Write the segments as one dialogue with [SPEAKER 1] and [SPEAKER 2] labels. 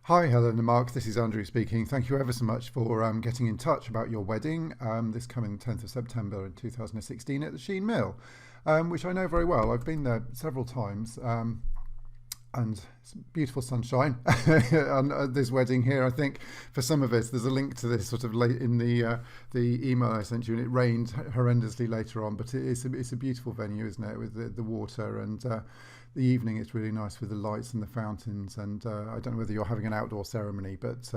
[SPEAKER 1] Hi, Helen and Mark. This is Andrew speaking. Thank you ever so much for getting in touch about your wedding this coming 10th of September in 2016 at the Sheen Mill, which I know very well. I've been there several times, and it's beautiful sunshine on this wedding here. I think for some of us, there's a link to this sort of late in the email I sent you, and it rained horrendously later on. But it's a beautiful venue, isn't it, with the water and the evening. It's really nice with the lights and the fountains. And I don't know whether you're having an outdoor ceremony, but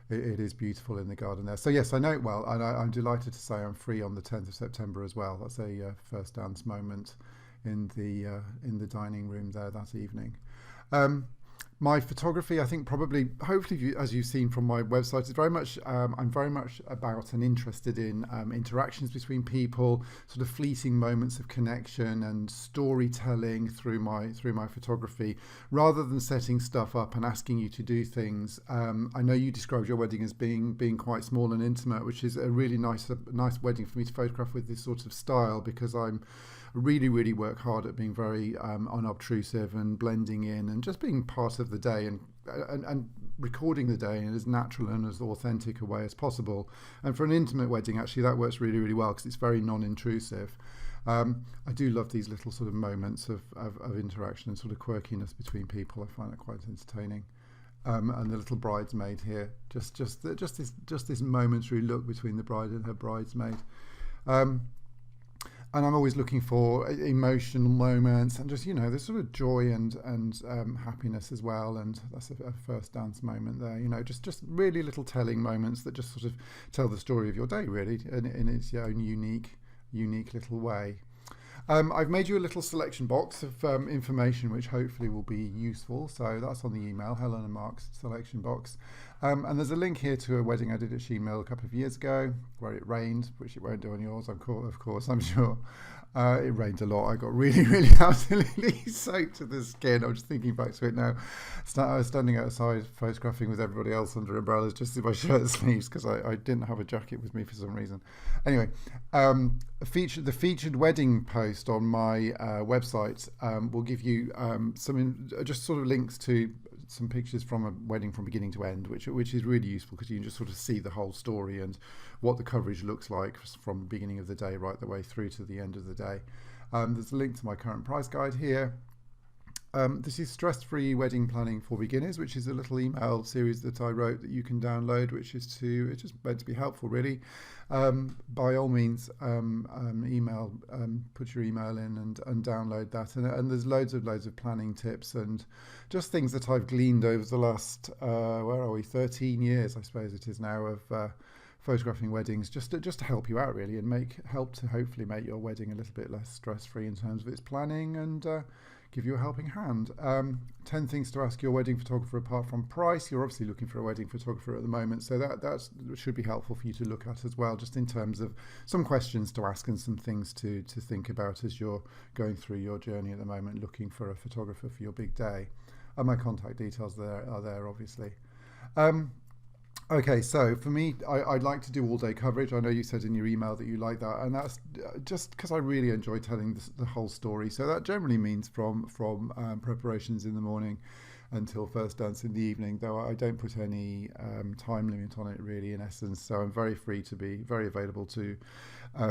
[SPEAKER 1] it is beautiful in the garden there. So yes, I know it well, and I'm delighted to say I'm free on the 10th of September as well. That's a first dance moment in the dining room there that evening. My photography, I think probably, hopefully, as you've seen from my website, is very much, I'm very much about and interested in interactions between people, sort of fleeting moments of connection and storytelling through my photography, rather than setting stuff up and asking you to do things. I know you described your wedding as being quite small and intimate, which is a really nice wedding for me to photograph with this sort of style, because I'm really work hard at being very unobtrusive and blending in and just being part of the day and recording the day in as natural and as authentic a way as possible. And for an intimate wedding, actually, that works really well because it's very non-intrusive. I do love these little sort of moments of interaction and sort of quirkiness between people. I find that quite entertaining. And the little bridesmaid here, just this momentary look between the bride and her bridesmaid. And I'm always looking for emotional moments and just, there's sort of joy and happiness as well. And that's a first dance moment there, just really little telling moments that just sort of tell the story of your day, really, in its own unique little way. I've made you a little selection box of information which hopefully will be useful. So that's on the email, Helen and Mark's selection box. And there's a link here to a wedding I did at Sheen Mill a couple of years ago where it rained, which it won't do on yours, of course, I'm sure. It rained a lot. I got really absolutely soaked to the skin. I'm just thinking back to it now. I was standing outside photographing with everybody else under umbrellas just in my shirt sleeves because I didn't have a jacket with me for some reason. Anyway, the featured wedding post on my website will give you just sort of links to some pictures from a wedding from beginning to end, which is really useful because you can just sort of see the whole story and what the coverage looks like from the beginning of the day right the way through to the end of the day. There's a link to my current price guide here. This is Stress-Free Wedding Planning for Beginners, which is a little email series that I wrote that you can download, which is it's just meant to be helpful, really. By all means, put your email in and download that. And there's loads of planning tips and just things that I've gleaned over the last, 13 years, I suppose it is now, of photographing weddings, just to help you out, really, and help to hopefully make your wedding a little bit less stress-free in terms of its planning and give you a helping hand. 10 things to ask your wedding photographer apart from price. You're obviously looking for a wedding photographer at the moment, so that should be helpful for you to look at as well, just in terms of some questions to ask and some things to think about as you're going through your journey at the moment, looking for a photographer for your big day. And my contact details are there, obviously. Okay, so for me, I'd like to do all-day coverage. I know you said in your email that you like that, and that's just because I really enjoy telling the whole story. So that generally means from preparations in the morning until first dance in the evening, though I don't put any time limit on it, really, in essence. So I'm very free to be very available to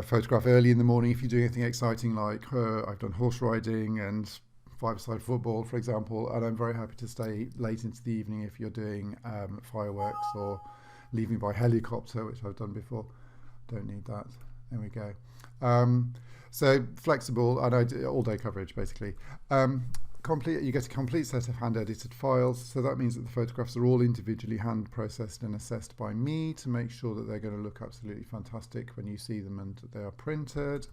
[SPEAKER 1] photograph early in the morning if you're doing anything exciting, like I've done horse riding and five-a-side football, for example, and I'm very happy to stay late into the evening if you're doing fireworks or leaving by helicopter, which I've done before. Don't need that. There we go. So flexible, and I do all-day coverage, basically. You get a complete set of hand-edited files, so that means that the photographs are all individually hand-processed and assessed by me to make sure that they're going to look absolutely fantastic when you see them and they are printed.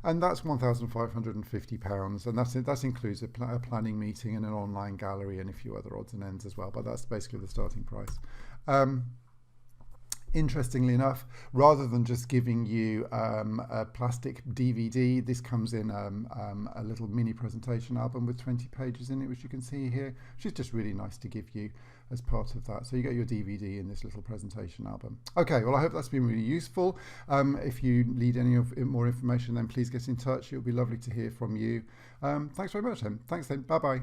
[SPEAKER 1] And that's £1,550, and that includes a planning meeting and an online gallery and a few other odds and ends as well, but that's basically the starting price. Interestingly enough, rather than just giving you a plastic DVD, this comes in a little mini presentation album with 20 pages in it, which you can see here, which is just really nice to give you as part of that. So you get your DVD in this little presentation album. Okay, well, I hope that's been really useful. If you need any more information, then please get in touch. It would be lovely to hear from you. Thanks very much, then. Thanks, then. Bye-bye.